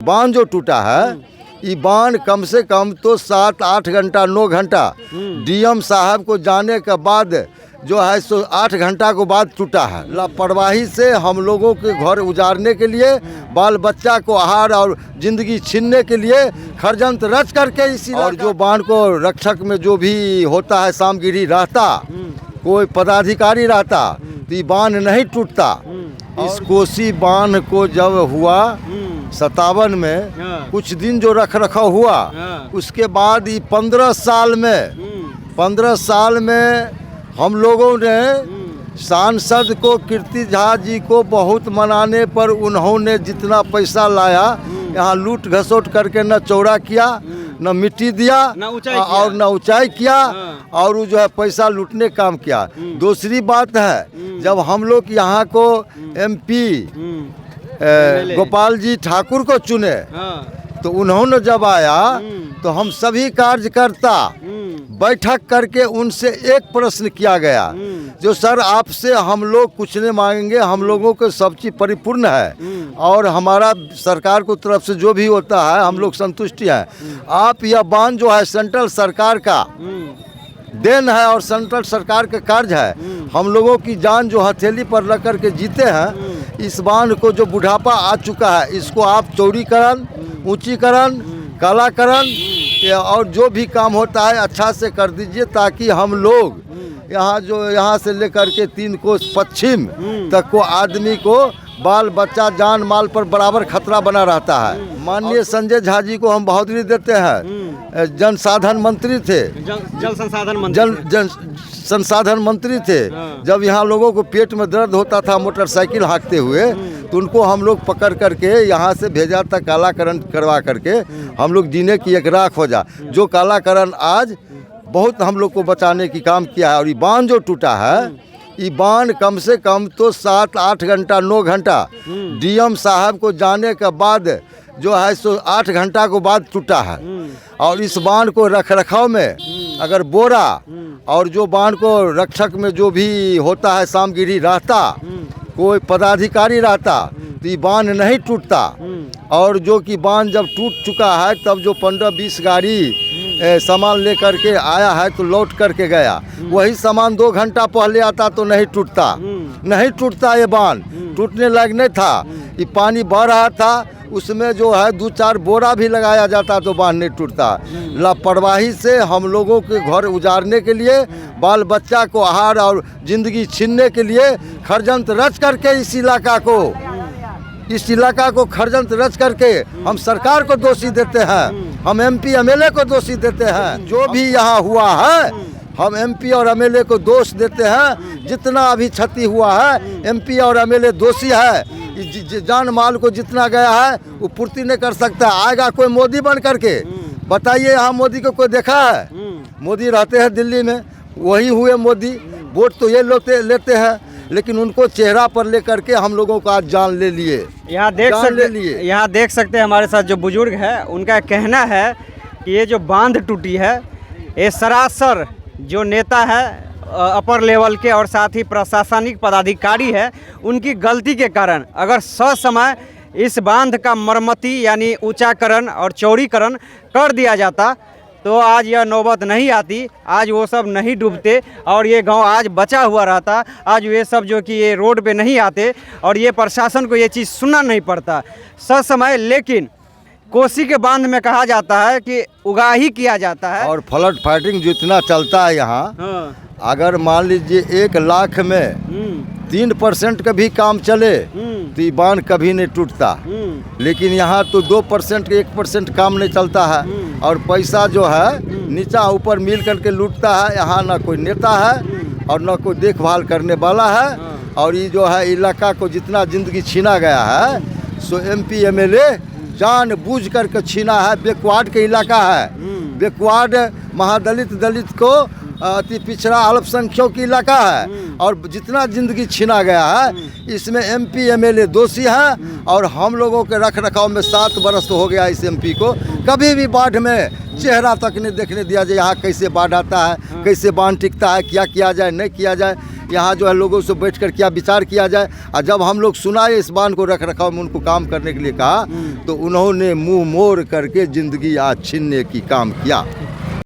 बांध जो टूटा है, ये बांध कम से कम तो 7-8 घंटा 9 घंटा डीएम साहब को जाने के बाद जो है सो 8 घंटा को बाद टूटा है। लापरवाही से हम लोगों के घर उजाड़ने के लिए, बाल बच्चा को आहार और जिंदगी छीनने के लिए षड्यंत्र रच करके इसी और जो बांध को रक्षक में जो भी होता है सामगिरी रहता, कोई पदाधिकारी रहता तो ये बांध नहीं टूटता। इस कोसी बांध को जब हुआ 57 में कुछ दिन जो रख रखाव हुआ, उसके बाद ये 15 साल में हम लोगों ने सांसद को कीर्ति झा जी को बहुत मनाने पर उन्होंने जितना पैसा लाया यहाँ लूट घसोट करके न चौड़ा किया, न मिट्टी दिया और न ऊंचाई किया और वो जो है पैसा लूटने काम किया। दूसरी बात है, जब हम लोग यहाँ को MP गोपाल जी ठाकुर को चुने तो उन्होंने जब आया तो हम सभी कार्यकर्ता बैठक करके उनसे एक प्रश्न किया गया, जो सर आपसे हम लोग कुछ नहीं मांगेंगे, हम लोगों को सब चीज़ परिपूर्ण है और हमारा सरकार को तरफ से जो भी होता है हम लोग संतुष्टि है। आप यह बांध जो है सेंट्रल सरकार का देन है और सेंट्रल सरकार का कार्य है। हम लोगों की जान जो हथेली पर रख कर के जीते हैं, इस बांध को जो बुढ़ापा आ चुका है इसको आप चौड़ीकरण, ऊंचीकरण, कालाकरण और जो भी काम होता है अच्छा से कर दीजिए, ताकि हम लोग यहाँ से लेकर के 3 कोस पश्चिम तक को आदमी को बाल बच्चा जान माल पर बराबर खतरा बना रहता है। माननीय संजय झा जी को हम बहुतरी देते हैं, जल संसाधन मंत्री थे, जल संसाधन मंत्री थे। जब यहाँ लोगों को पेट में दर्द होता था मोटरसाइकिल हाँकते हुए तो उनको हम लोग पकड़ करके यहाँ से भेजा था, कालाकरण करवा करके हम लोग जीने की एक राख हो जा। जो कालाकरण आज बहुत हम लोग को बचाने की काम किया है। और ये बांध जो टूटा है, ये बांध कम से कम तो 7-8 घंटा 9 घंटा डीएम साहब को जाने के बाद जो है सो 8 घंटा को बाद टूटा है। और इस बांध को रख रखाव में अगर बोरा और जो बांध को रक्षक में जो भी होता है सामगिरी रहता, कोई पदाधिकारी रहता तो ये बांध नहीं टूटता। और जो कि बांध जब टूट चुका है तब जो 15-20 गाड़ी सामान लेकर के आया है तो लौट करके गया, वही सामान 2 घंटा पहले आता तो नहीं टूटता। ये बांध टूटने लायक नहीं था। ये पानी बह रहा था, उसमें जो है 2-4 बोरा भी लगाया जाता तो बांध नहीं टूटता। लापरवाही से हम लोगों के घर उजाड़ने के लिए, बाल बच्चा को आहार और जिंदगी छीनने के लिए षड्यंत्र रच करके इस इलाका को षड्यंत्र रच करके हम सरकार को दोषी देते हैं, हम MP MLA को दोषी देते हैं। जो भी यहाँ हुआ है हम MP और MLA को दोष देते हैं। जितना अभी क्षति हुआ है MP और MLA दोषी है। जान माल को जितना गया है वो पूर्ति नहीं कर सकता। आएगा कोई मोदी बन करके, बताइए यहाँ मोदी को कोई देखा है? मोदी रहते हैं दिल्ली में, वही हुए मोदी। वोट तो ये लेते हैं, लेकिन उनको चेहरा पर लेकर के हम लोगों को आज जान ले लिए। यहाँ देख सकते हैं हमारे साथ जो बुजुर्ग है, उनका कहना है कि ये जो बांध टूटी है ये सरासर जो नेता है अपर लेवल के और साथ ही प्रशासनिक पदाधिकारी है उनकी गलती के कारण, अगर ससमय इस बांध का मरम्मती यानी ऊंचाकरण और चौड़ीकरण कर दिया जाता तो आज यह नौबत नहीं आती, आज वो सब नहीं डूबते और ये गांव आज बचा हुआ रहता। आज ये सब जो कि ये रोड पे नहीं आते और ये प्रशासन को ये चीज़ सुनना नहीं पड़ता ससमय। लेकिन कोसी के बांध में कहा जाता है कि उगाही किया जाता है और फ्लड फाइटिंग जितना चलता है यहाँ, अगर मान लीजिए 1 लाख में 3% का भी काम चले तो ये बांध कभी नहीं टूटता। लेकिन यहाँ तो 2% के 1% काम नहीं चलता है और पैसा जो है नीचा ऊपर मिल करके लूटता है। यहाँ ना कोई नेता है और ना कोई देखभाल करने वाला है। और ये जो है इलाका को जितना जिंदगी छीना गया है सो MP MLA जान बूझ करके छीना है। बैकवर्ड के इलाका है, बैकवर्ड दलित को अति पिछड़ा अल्पसंख्यक की इलाका है और जितना जिंदगी छीना गया है इसमें MP MLA दोषी हैं। और हम लोगों के रख रखाव में 7 बरस तो हो गया इस MP को, कभी भी बाढ़ में चेहरा तक नहीं देखने दिया जाए। यहाँ कैसे बाढ़ आता है, कैसे बांध टिकता है, क्या किया जाए नहीं किया जाए। यहाँ जो है लोगों से बैठकर क्या विचार किया जाए। और जब हम लोग सुनाए इस बांध को रख रखाव में उनको काम करने के लिए कहा, तो उन्होंने मुंह मोड़ करके ज़िंदगी आज छीनने की काम किया।